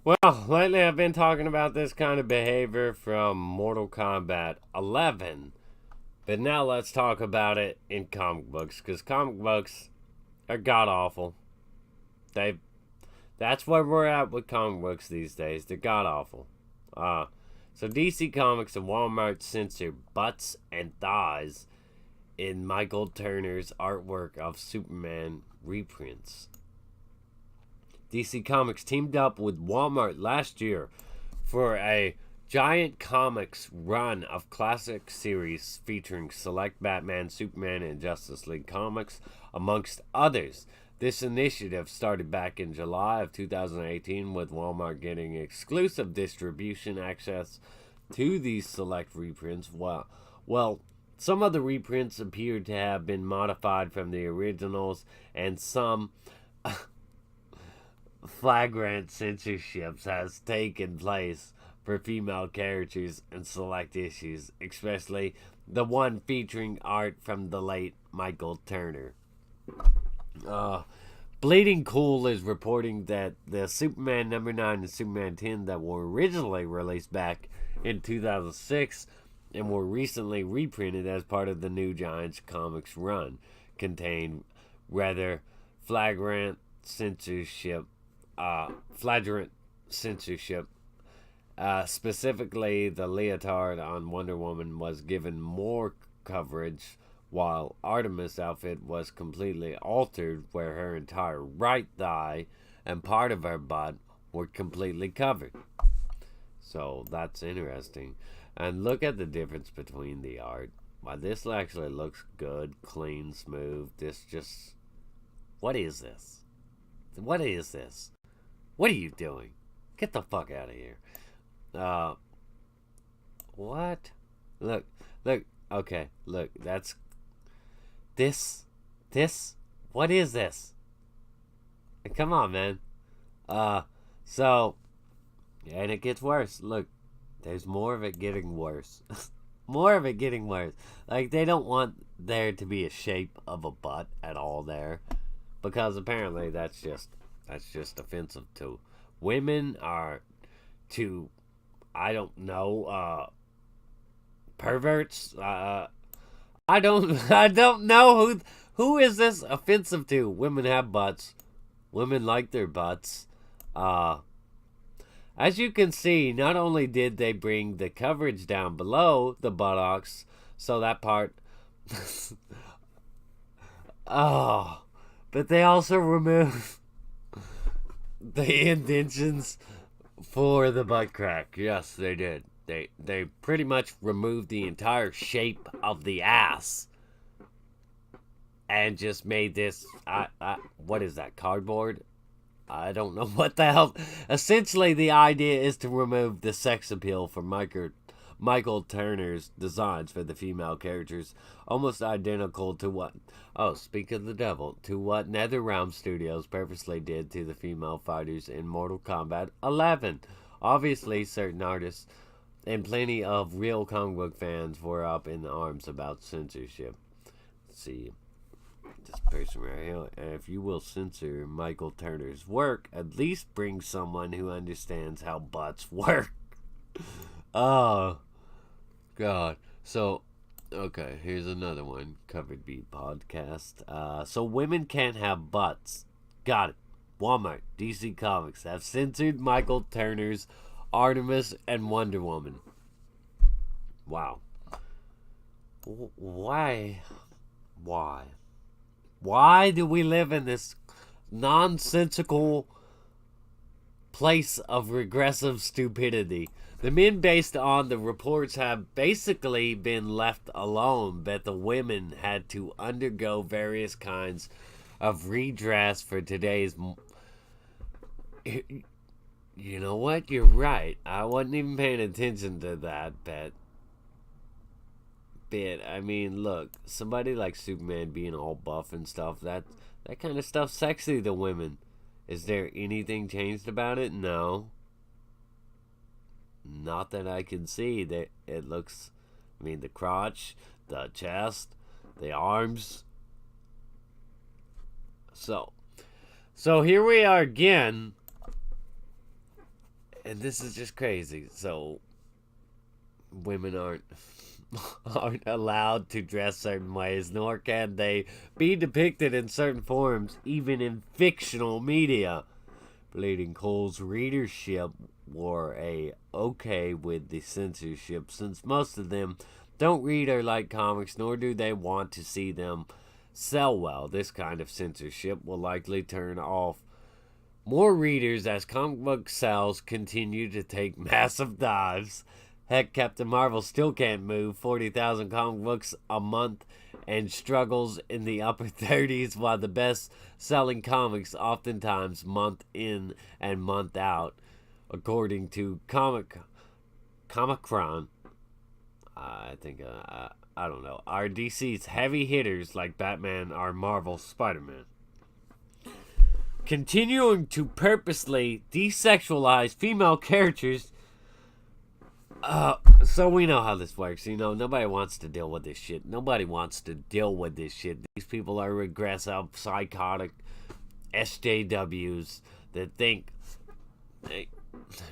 Well, lately I've been talking about this kind of behavior from Mortal Kombat 11, but now let's talk about it in comic books because comic books are god awful. They That's where we're at with comic books these days. They're god awful. Uh, so DC Comics and Wal-Mart censor butts and thighs in Michael Turner's artwork of Superman reprints. DC Comics teamed up with Wal-Mart last year for a giant comics run of classic series featuring select Batman, Superman, and Justice League comics, amongst others. This initiative started back in July of 2018 with Walmart getting exclusive distribution access to these select reprints. Well, some of the reprints appeared to have been modified from the originals, and some flagrant censorships has taken place for female characters in select issues, especially the one featuring art from the late Michael Turner. Uh, Bleeding Cool is reporting that the Superman number 9 and Superman 10 that were originally released back in 2006 and were recently reprinted as part of the New Giants comics run contain rather flagrant censorship flagrant censorship. Specifically, the leotard on Wonder Woman was given more coverage, while Artemis' outfit was completely altered, where her entire right thigh and part of her butt were completely covered. So that's interesting. And look at the difference between the art. Why, this actually looks good, clean, smooth. This just. What is this? What is this? What are you doing? Get the fuck out of here. Uh, what? Look. Okay, look. That's this. What is this? Come on, man. So, and it gets worse. Look, there's more of it getting worse. More of it getting worse. Like, they don't want there to be a shape of a butt at all there, because apparently that's just offensive to women or to, I don't know, perverts. I don't know who is this offensive to. Women have butts. Women like their butts. As you can see, not only did they bring the coverage down below the buttocks, so that part, oh, but they also removed the indentions for the butt crack. Yes, they did. They pretty much removed the entire shape of the ass and just made this. What is that, cardboard? I don't know what the hell. Essentially, the idea is to remove the sex appeal from Michael Turner's designs for the female characters, almost identical to what. Oh, speak of the devil, to what NetherRealm Studios purposely did to the female fighters in Mortal Kombat 11. Obviously, certain artists and plenty of real comic book fans were up in arms about censorship. Let's see. This person right here. If you will censor Michael Turner's work, at least bring someone who understands how butts work. Oh, God. So, okay, here's another one. Covered Beat podcast. So women can't have butts. Got it. Walmart, DC Comics have censored Michael Turner's Artemis and Wonder Woman. Wow. Why? Why do we live in this nonsensical place of regressive stupidity? The men, based on the reports, have basically been left alone, but the women had to undergo various kinds of redress for today's. You know what? You're right. I wasn't even paying attention to that, but I mean, look, somebody like Superman being all buff and stuff, that kind of stuff's sexy to women. Is there anything changed about it? No. Not that I can see. That it looks, I mean, the crotch, the chest, the arms. So here we are again And this is just crazy. So women aren't allowed to dress certain ways, nor can they be depicted in certain forms, even in fictional media. Bleeding Cool's readership were okay with the censorship, since most of them don't read or like comics, nor do they want to see them sell well. This kind of censorship will likely turn off more readers as comic book sales continue to take massive dives. Heck, Captain Marvel still can't move 40,000 comic books a month and struggles in the upper 30s, while the best selling comics oftentimes month in and month out, according to Comicron. I think, I don't know, are DC's heavy hitters like Batman or Marvel's Spider-Man. Continuing to purposely desexualize female characters. So we know how this works. Nobody wants to deal with this shit. Nobody wants to deal with this shit. These people are regressive, psychotic SJWs that think.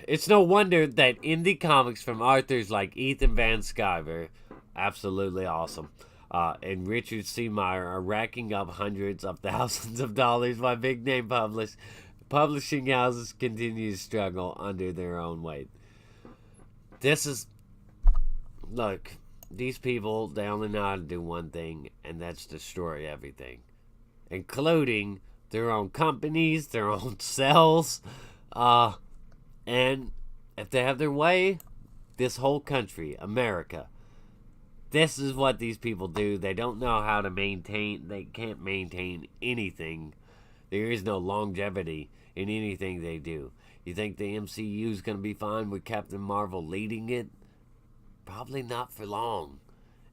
It's no wonder that indie comics from authors like Ethan Van Sciver, absolutely awesome, and Richard C. Meyer are racking up hundreds of thousands of dollars while big name publishing houses continue to struggle under their own weight. Look, these people, they only know how to do one thing, and that's destroy everything, including their own companies, their own cells, and if they have their way, this whole country, America. This is what these people do. They don't know how to maintain. They can't maintain anything. There is no longevity in anything they do. You think the MCU is going to be fine with Captain Marvel leading it? Probably not for long.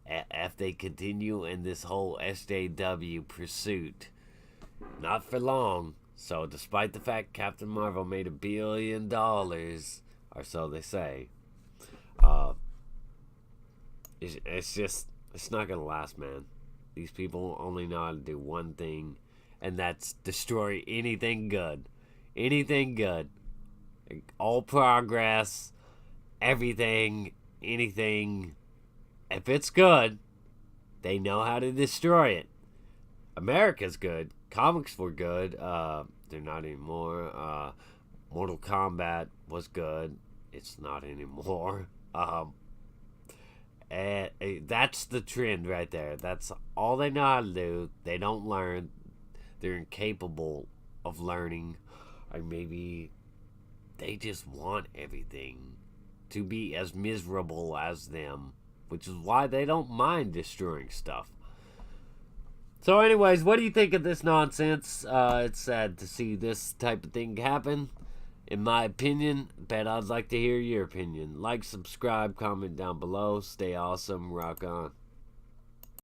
If they continue in this whole SJW pursuit. Not for long. So despite the fact Captain Marvel made $1 billion, or so they say, it's not gonna last, man. These people only know how to do one thing, and that's destroy anything good. Anything good. All progress, everything, anything. If it's good, they know how to destroy it. America's good. Comics were good. They're not anymore. Mortal Kombat was good. It's not anymore. And that's the trend right there. That's all they know how to do. They don't learn. They're incapable of learning. Or maybe they just want everything to be as miserable as them, which is why they don't mind destroying stuff. So anyways, what do you think of this nonsense? It's sad to see this type of thing happen, in my opinion, but I'd like to hear your opinion. Like, subscribe, comment down below. Stay awesome. Rock on.